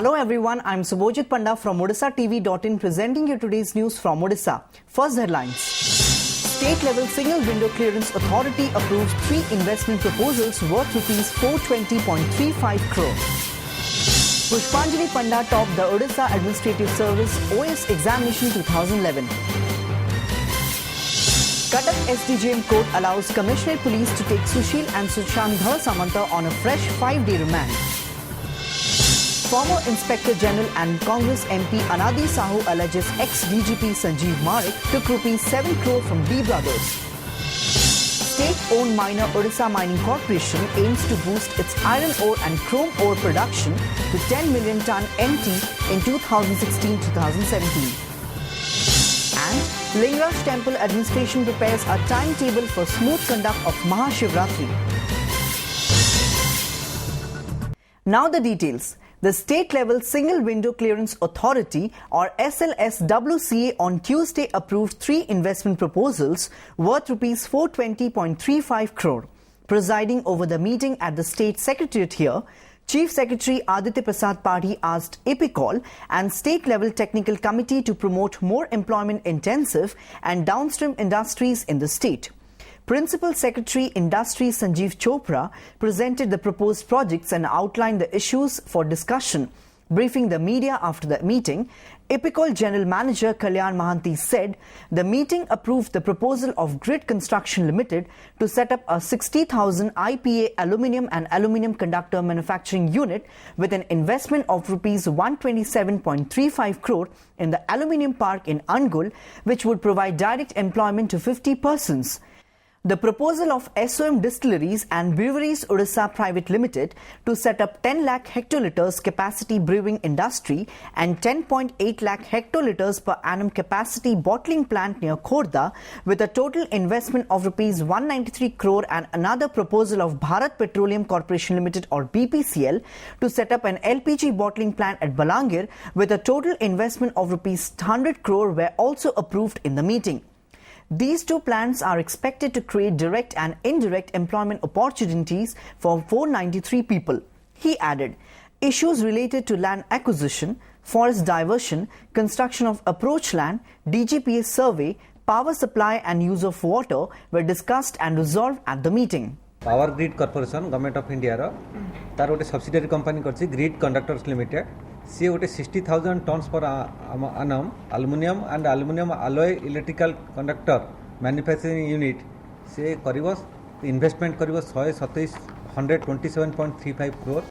Hello everyone, I'm Subhojit Panda from OdissaTV.in presenting you today's news from Odisha. First headlines. State-level single window clearance authority approves 3 investment proposals worth rupees 420.35 crore. Pushpanjali Panda topped the Odisha Administrative Service OS examination 2011. Cuttack SDJM court allows Commissioner Police to take Sushil and Sushant Samanta on a fresh 5-day remand. Former Inspector General and Congress MP MARIK-SAHU alleges ex-DGP Sanjeev MARIK took rupees 7 crore from D Brothers. State-owned miner Odisha Mining Corporation aims to boost its iron ore and chrome ore production to 10 million ton MT in 2016-2017. And Lingaraj Temple Administration prepares a timetable for smooth conduct of Mahashivratri. Now the details. The State-Level Single Window Clearance Authority or SLSWCA on Tuesday approved 3 investment proposals worth rupees 420.35 crore. Presiding over the meeting at the State Secretariat here, Chief Secretary Aditya Prasad Padhi asked EPICOL and State-Level Technical Committee to promote more employment-intensive and downstream industries in the state. Principal Secretary Industry Sanjeev Chopra presented the proposed projects and outlined the issues for discussion. Briefing the media after the meeting, EPICOL General Manager Kalyan Mahanti said the meeting approved the proposal of Grid Construction Limited to set up a 60,000 IPA aluminium and aluminium conductor manufacturing unit with an investment of rupees 127.35 crore in the aluminium park in Angul, which would provide direct employment to 50 persons. The proposal of SOM Distilleries and Breweries Odisha Private Limited to set up 10 lakh hectoliters capacity brewing industry and 10.8 lakh hectoliters per annum capacity bottling plant near Khordha with a total investment of rupees 193 crore, and another proposal of Bharat Petroleum Corporation Limited or BPCL to set up an LPG bottling plant at Balangir with a total investment of rupees 100 crore were also approved in the meeting. These 2 plants are expected to create direct and indirect employment opportunities for 493 people. He added, issues related to land acquisition, forest diversion, construction of approach land, DGPS survey, power supply and use of water were discussed and resolved at the meeting. Power Grid Corporation, Government of India, तार गोटे subsidiary company करछि Grid Conductors Limited. सी गोटे 60,000 turns पर annum aluminium and aluminium alloy electrical conductor manufacturing unit से करिवो investment करिवो 127.35 crore.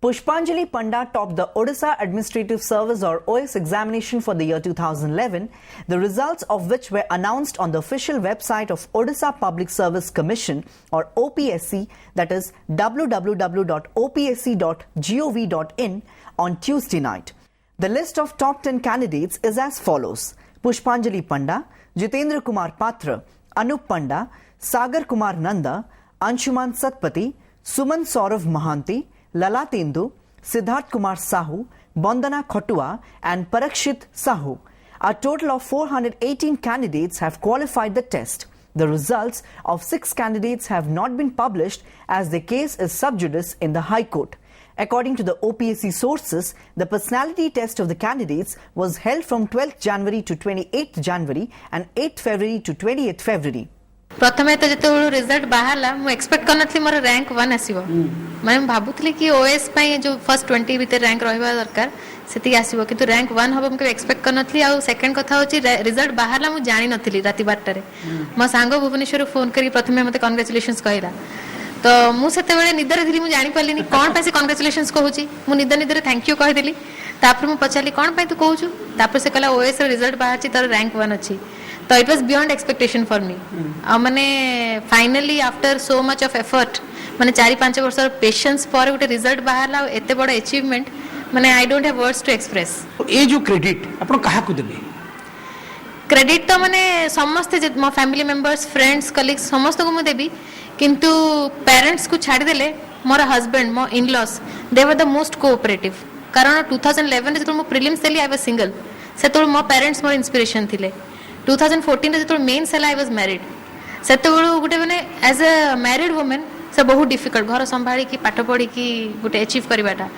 Pushpanjali Panda topped the Odisha Administrative Service or OS examination for the year 2011, the results of which were announced on the official website of Odisha Public Service Commission or OPSC, that is www.opsc.gov.in on Tuesday night. The list of top 10 candidates is as follows: Pushpanjali Panda, Jitendra Kumar Patra, Anup Panda, Sagar Kumar Nanda, Anshuman Satpathy, Suman Saurav Mahanti, Lalatendu, Siddharth Kumar Sahu, Bandana Khotua and Parakshit Sahu. A total of 418 candidates have qualified the test. The results of 6 candidates have not been published as the case is sub judice in the High Court. According to the OPSC sources, the personality test of the candidates was held from 12th January to 28th January and 8th February to 28th February. प्रथमे तो जते result बाहरला मु expect करनथली मोर rank 1 आसीबो माने भाबुतली कि OS पई जो first 20 भीतर rank रहबा दरकार सेती आसीबो किंतु रैंक 1 हबो मके एक्सपेक्ट करनथली आ सेकंड कथा होची रिजल्ट बाहरला मु जानि नथली राती 12 रे म सांगो भुवनेश्वर फोन करी प्रथमे मते कांग्रेचुलेशंस कहला तो मु सेते बेले निदर थिली मु जानि पल्लिनी कोन पैसे कांग्रेचुलेशंस कहूची मु निदर थैंक यू कहि देली तापर मु पचाली कोन पई तू कहूछु तापर से कहला ओएस रे रिजल्ट बाहरची तर रैंक 1 अछि. So it was beyond expectation for me. मैंने finally after so much of effort, मैंने 4-5 वर्ष patience पर उटे result बाहर ला इतने बड़ा achievement, मैंने I don't have words to express. ये जो credit, अपन कहाँ को देंगे? Credit तो मैंने समस्त जितना family members, friends, colleagues समस्त को मुझे देबी, किंतु parents को छाड़ देले, मोरा husband, मोरा in-laws, they were the most cooperative. कारण 2011 जब मैं prelims Delhi I was single, से तो मोरा parents मोरा inspiration थिले. 2014 रे जब मेन सेला आई वाज मैरिड सेते बेलू गुटे माने एज अ मैरिड वुमेन से बहुत डिफिकल्ट घर संभाली की पाठ पढ़ी की गुटे अचीव करबाटा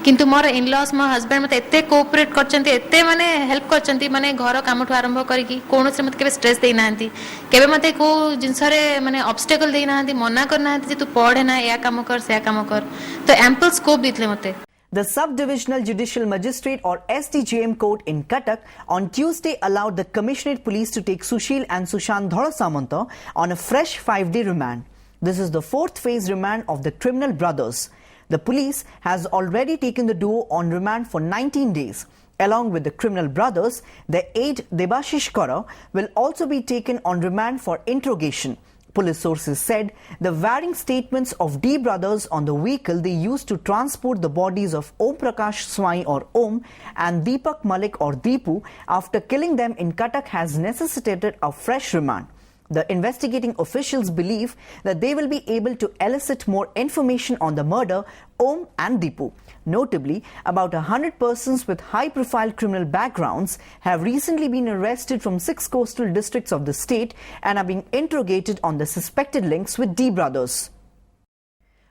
किंतु मोर इनलॉस मो हस्बैंड मते एते कोऑपरेट करचंती एते माने हेल्प करचंती माने घर काम ठु आरंभ करिकी कोनोसे मते केबे स्ट्रेस देई नाहंती केबे मते को जिंस रे माने ऑब्स्टेकल देई नाहंती मना कर नाहंती जे तू पढ़े ना या काम कर से काम कर तो एम्पल स्कोप दितले मते. The Sub-Divisional Judicial Magistrate or SDJM Court in Cuttack on Tuesday allowed the Commissionerate Police to take Sushil and Sushant Dholasamanta on a fresh 5-day remand. This is the 4th phase remand of the criminal brothers. The police has already taken the duo on remand for 19 days. Along with the criminal brothers, their aide Debashish Kara will also be taken on remand for interrogation. Police sources said the varying statements of D brothers on the vehicle they used to transport the bodies of Om Prakash Swai or Om and Deepak Malik or Deepu after killing them in Cuttack has necessitated a fresh remand. The investigating officials believe that they will be able to elicit more information on the murder, Om and Deepu. Notably, about 100 persons with high-profile criminal backgrounds have recently been arrested from 6 coastal districts of the state and are being interrogated on the suspected links with D brothers.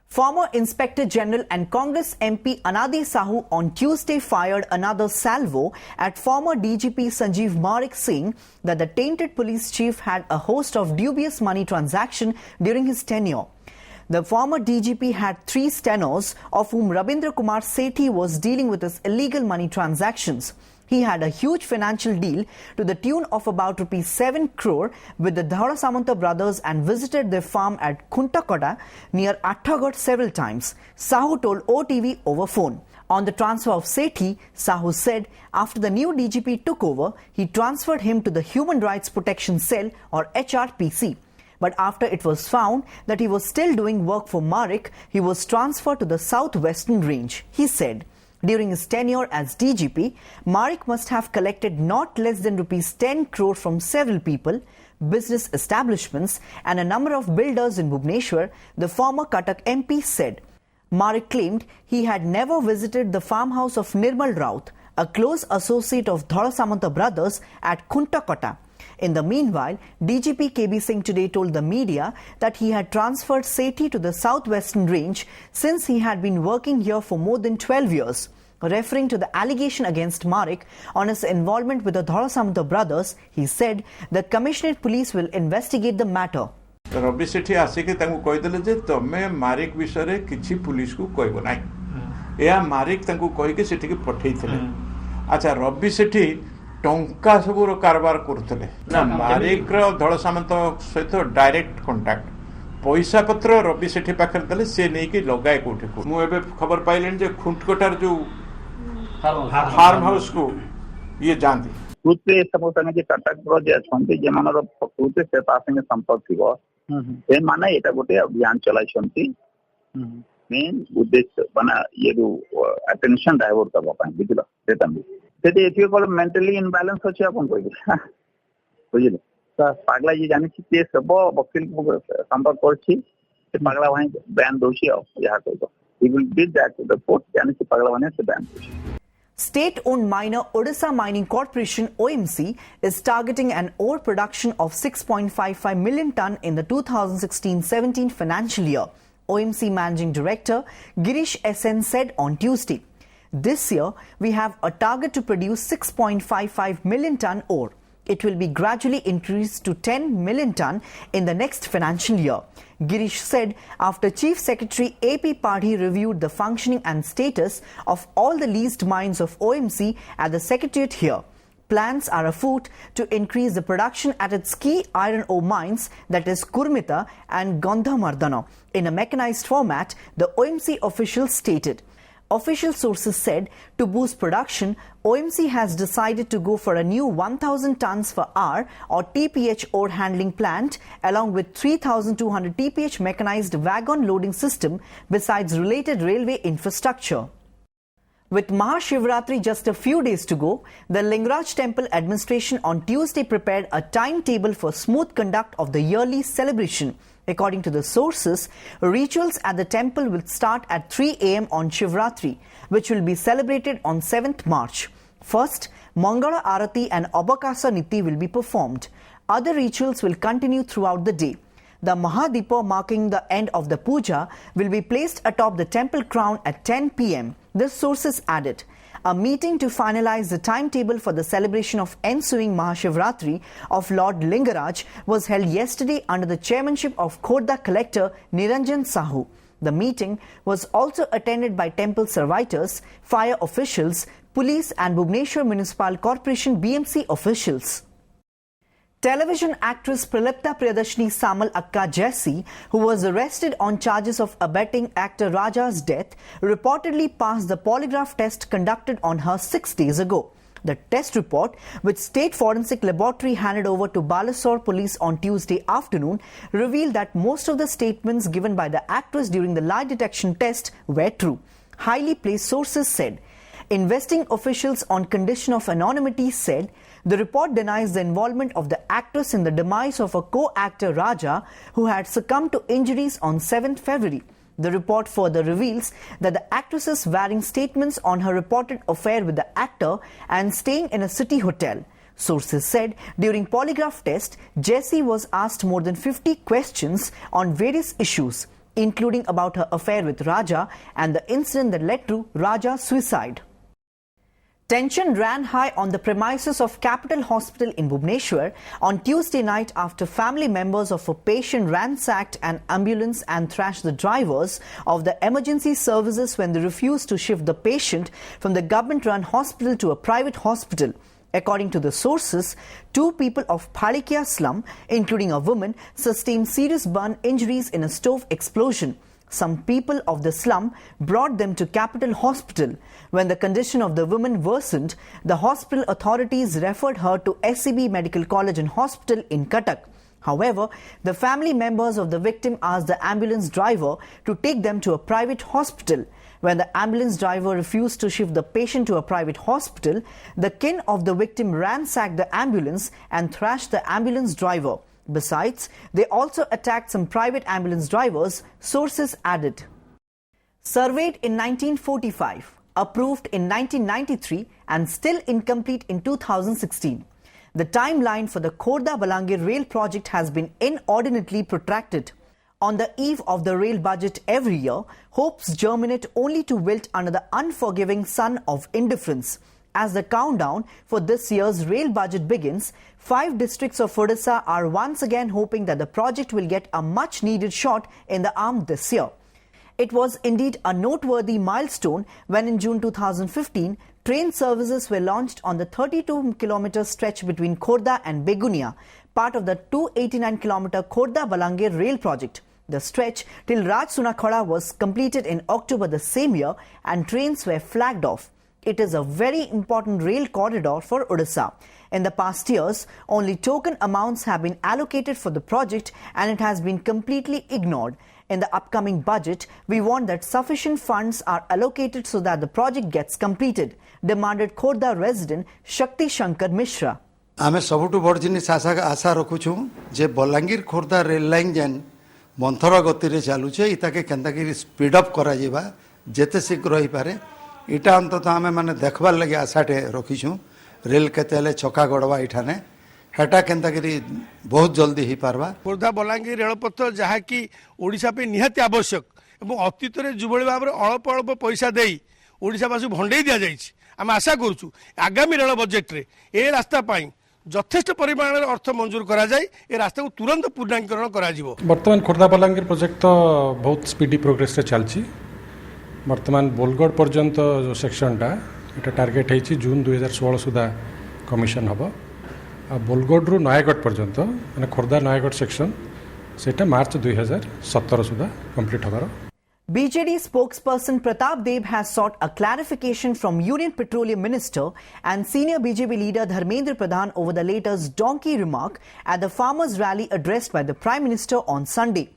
Former Inspector General and Congress MP MARIK-SAHU on Tuesday fired another salvo at former DGP Sanjeev Marik, saying that the tainted police chief had a host of dubious money transactions during his tenure. The former DGP had 3 stenos, of whom Rabindra Kumar Sethi was dealing with his illegal money transactions. He had a huge financial deal to the tune of about ₹7 crore with the Dholasamanta brothers and visited their farm at Khuntakota near Attagat several times, Sahu told OTV over phone. On the transfer of Sethi, Sahu said after the new DGP took over, he transferred him to the Human Rights Protection Cell or HRPC. But after it was found that he was still doing work for Marik, he was transferred to the Southwestern Range. He said, during his tenure as DGP, Marik must have collected not less than ₹10 crore from several people, business establishments and a number of builders in Bhubaneswar, the former Cuttack MP said. Marik claimed he had never visited the farmhouse of Nirmal Raut, a close associate of Dholasamanta brothers, at Khuntakota. In the meanwhile, DGP KB Singh today told the media that he had transferred Sethi to the Southwestern Range since he had been working here for more than 12 years. Referring to the allegation against Marik on his involvement with the Dholasamanta brothers, he said the Commissionerate Police will investigate the matter. Ravi सेठी आसिक कहीदेले जे तुम मारिक विषय किसी police को कहब ना या मारिक कहीकि से पठे अच्छा रवि सेठी टंका सब कारबार करते ना मारिक धौलसामंत सहित डायरेक्ट कांटेक्ट पैसा पत्र रवि सेठी पाखे देले से नहीं कि लगाए कोठी को मुझे खबर पाइले जे खुंटकोटार जो फार्म हाउस को ये जानती प्रकृति समस्या जे कटक जे छंती जे मानर प्रकृति से तासंगे संपर्क थिबो से माने एटा गोटे अभियान चलाइछंती मेन उद्देश्य बना ये जो अटेंशन डाइवर्ट करबा पई बुझलो सेटा सेटे एथियो पर मेंटली इनबैलेंस अछि अपन कहि बुझलो त पागला जी जानि छी के सब वकील को संपर्क करछि से पागला भाई बयान दोछि या कहबो he will did that to the court जानि छी पागला भाई से बयान दोछि. State-owned miner Odisha Mining Corporation OMC is targeting an ore production of 6.55 million ton in the 2016-17 financial year. OMC Managing Director Girish SN said on Tuesday, "This year we have a target to produce 6.55 million ton ore. It will be gradually increased to 10 million ton in the next financial year." Girish said after Chief Secretary AP Padhi reviewed the functioning and status of all the leased mines of OMC at the Secretariat here. Plans are afoot to increase the production at its key iron ore mines, that is Kurmita and Gandhamardana, in a mechanized format, the OMC officials stated. Official sources said to boost production, OMC has decided to go for a new 1,000 tons per hour or TPH ore handling plant along with 3,200 TPH mechanized wagon loading system besides related railway infrastructure. With Mahashivratri just a few days to go, the Lingaraj Temple administration on Tuesday prepared a timetable for smooth conduct of the yearly celebration. According to the sources, rituals at the temple will start at 3 a.m. on Shivratri, which will be celebrated on 7th March. First, Mangala Arati and Abakasa Niti will be performed. Other rituals will continue throughout the day. The Mahadeepa marking the end of the puja will be placed atop the temple crown at 10 p.m. The sources added. A meeting to finalize the timetable for the celebration of ensuing Mahashivratri of Lord Lingaraj was held yesterday under the chairmanship of Khordha Collector Niranjan Sahu. The meeting was also attended by temple servitors, fire officials, police and Bhubaneswar Municipal Corporation BMC officials. Television actress Pralipta Priyadarshini Samal Akka Jesse, who was arrested on charges of abetting actor Raja's death, reportedly passed the polygraph test conducted on her 6 days ago. The test report, which State Forensic Laboratory handed over to Balasore Police on Tuesday afternoon, revealed that most of the statements given by the actress during the lie detection test were true. Highly placed sources said. Investing officials on condition of anonymity said the report denies the involvement of the actress in the demise of a co-actor Raja, who had succumbed to injuries on 7th February. The report further reveals that the actress's varying statements on her reported affair with the actor and staying in a city hotel. Sources said during polygraph test, Jessie was asked more than 50 questions on various issues, including about her affair with Raja and the incident that led to Raja's suicide. Tension ran high on the premises of Capital Hospital in Bhubaneswar on Tuesday night after family members of a patient ransacked an ambulance and thrashed the drivers of the emergency services when they refused to shift the patient from the government-run hospital to a private hospital. According to the sources, 2 people of Phalikia slum, including a woman, sustained serious burn injuries in a stove explosion. Some people of the slum brought them to Capital Hospital. When the condition of the woman worsened, the hospital authorities referred her to SCB Medical College and Hospital in Cuttack. However, the family members of the victim asked the ambulance driver to take them to a private hospital. When the ambulance driver refused to shift the patient to a private hospital, the kin of the victim ransacked the ambulance and thrashed the ambulance driver. Besides, they also attacked some private ambulance drivers, sources added. Surveyed in 1945, approved in 1993 and still incomplete in 2016. The timeline for the Khordha-Balangir rail project has been inordinately protracted. On the eve of the rail budget every year, hopes germinate only to wilt under the unforgiving sun of indifference. As the countdown for this year's rail budget begins, 5 districts of Odisha are once again hoping that the project will get a much-needed shot in the arm this year. It was indeed a noteworthy milestone when in June 2015, train services were launched on the 32-kilometer stretch between Khordha and Begunia, part of the 289-kilometer Khordha-Balangir rail project. The stretch till Rajsunakhoda was completed in October the same year and trains were flagged off. It is a very important rail corridor for Odisha. In the past years, only token amounts have been allocated for the project and it has been completely ignored. In the upcoming budget, we want that sufficient funds are allocated so that the project gets completed, demanded Khordha resident Shakti Shankar Mishra. आमे सबुठु बड़ जिनिस आशा रखुछु जे Balangir Khordha rail line जेन मंथर गति रे चालुचे इताके केंताकि speed up करा जेबा जेते शीघ्र होई पारे इटा अंतत आमे माने देखबार लगे आशाटे रखिछु रेल केतेले छका गडवा इठाने हेटा केंताकि बहुत जल्दी ही पारबा खोर्धा बलांगीर रेलपथ जहाँकि ओडिशा पे निहाती आवश्यक एवं अतीत रे जुबळी भाव रे अल्प अल्प पैसा देई ओडिशावासी भंडेई दिया जाइछि आम आशा करूछु आगामी रेल बजेट रे ए रास्ता पाई यथेष्ट परिमाण अर्थ मंजूर करा जाय ए रास्ता को तुरंत पूर्णांकरण करा जिवो वर्तमान खोर्धा बलांगीर प्रोजेक्ट तो बहुत स्पीडी प्रोग्रेस रे चलछि वर्तमान बोलगढ़ पर्यंत जो सेक्शनटा एटा टार्गेट है जून 2016 सुधा कमिशन हम आ बोलगढ़ रु नयागढ़ पर्यंत माने खोर्धा नयागढ़ सेक्शन सेटा मार्च 2017 सुधा कंप्लीट होबार. BJD spokesperson Pratap Deb has sought a clarification from Union Petroleum Minister and senior BJP leader Dharmendra Pradhan over the latest donkey remark at the farmers' rally addressed by the Prime Minister on Sunday.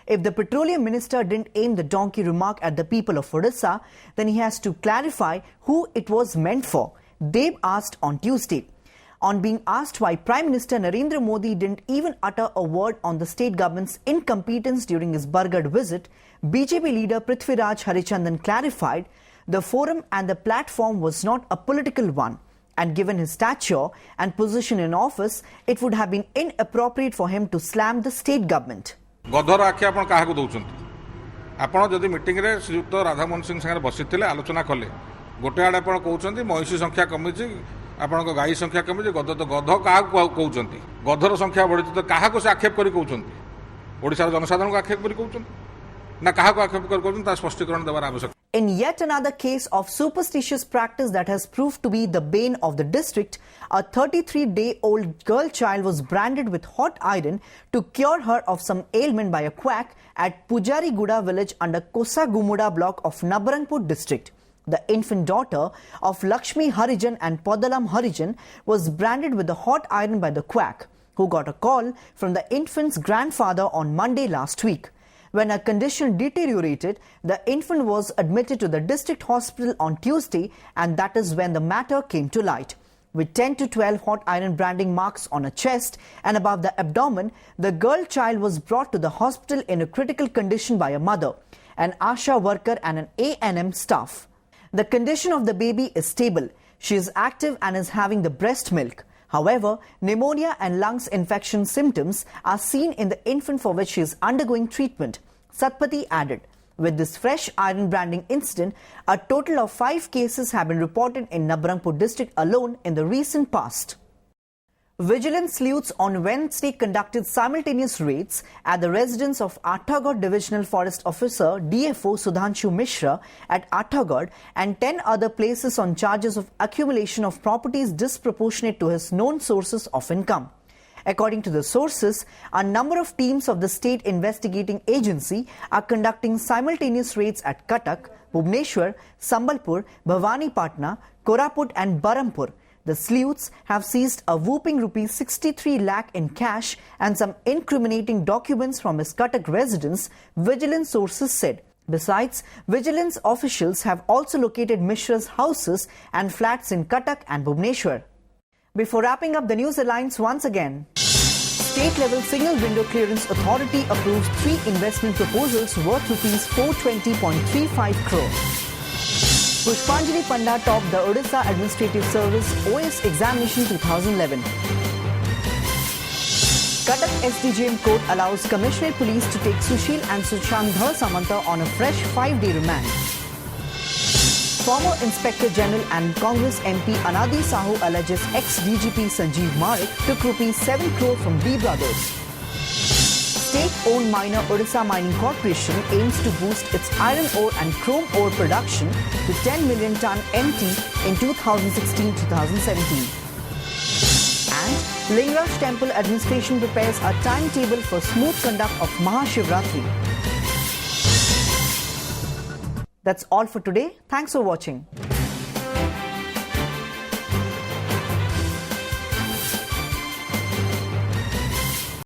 If the Petroleum Minister didn't aim the donkey remark at the people of Odisha, then he has to clarify who it was meant for, Deb asked on Tuesday. On being asked why Prime Minister Narendra Modi didn't even utter a word on the state government's incompetence during his Bargarh visit, BJP leader Prithviraj Harichandan clarified the forum and the platform was not a political one, and given his stature and position in office, it would have been inappropriate for him to slam the state government. गधर आखि आप क्या दौरान आपड़ जदि meeting रे श्रीयुक्त राधामोहन सिंह सागर बसी आलोचना कले गोटे आड़े आप कहते महिषी संख्या कमी आपण गाई संख्या कमी गध तो गध क्या कहते गधर संख्या बढ़ी तो क्या से आक्षेप कर ओडिशार जनसाधारण को आक्षेप कर कहते ना क्या आक्षेप कर स्पष्टीकरण देवार आवश्यक. In yet another case of superstitious practice that has proved to be the bane of the district, a 33-day-old girl child was branded with hot iron to cure her of some ailment by a quack at Pujariguda village under Kosagumuda block of Nabarangpur district. The infant daughter of Lakshmi Harijan and Podalam Harijan was branded with the hot iron by the quack, who got a call from the infant's grandfather on Monday last week. When her condition deteriorated, the infant was admitted to the district hospital on Tuesday, and that is when the matter came to light. With 10 to 12 hot iron branding marks on her chest and above the abdomen, the girl child was brought to the hospital in a critical condition by a mother, an ASHA worker and an A&M staff. The condition of the baby is stable. She is active and is having the breast milk. However, pneumonia and lungs infection symptoms are seen in the infant for which she is undergoing treatment, Satpathy added. With this fresh iron branding incident, a total of 5 cases have been reported in Nabarangpur district alone in the recent past. Vigilance sleuths on Wednesday conducted simultaneous raids at the residence of Attagod Divisional Forest Officer DFO Sudhanshu Mishra at Attagod and 10 other places on charges of accumulation of properties disproportionate to his known sources of income. According to the sources, a number of teams of the State Investigating Agency are conducting simultaneous raids at Cuttack, Bhubaneswar, Sambalpur, Bhawanipatna, Koraput and Barampur. The sleuths have seized a whopping ₹63 lakh in cash and some incriminating documents from his Cuttack residence, vigilance sources said. Besides, vigilance officials have also located Mishra's houses and flats in Cuttack and Bhubaneswar. Before wrapping up the news headlines once again, State-level Single Window Clearance Authority approves 3 investment proposals worth ₹420.35 crore. Pushpanjali Panda topped the Odisha Administrative Service OS Examination 2011. Cuttack SDJM Court allows Commissioner Police to take Sushil and Sushant Samanta on a fresh 5-day remand. Former Inspector General and Congress MP Anadi Sahu alleges ex-DGP Sanjeev Marik took ₹7 crore from B Brothers. State-owned miner Odisha Mining Corporation aims to boost its iron ore and chrome ore production to 10 million ton MT in 2016-2017. And Lingraj Temple Administration prepares a timetable for smooth conduct of Mahashivratri. That's all for today. Thanks for watching.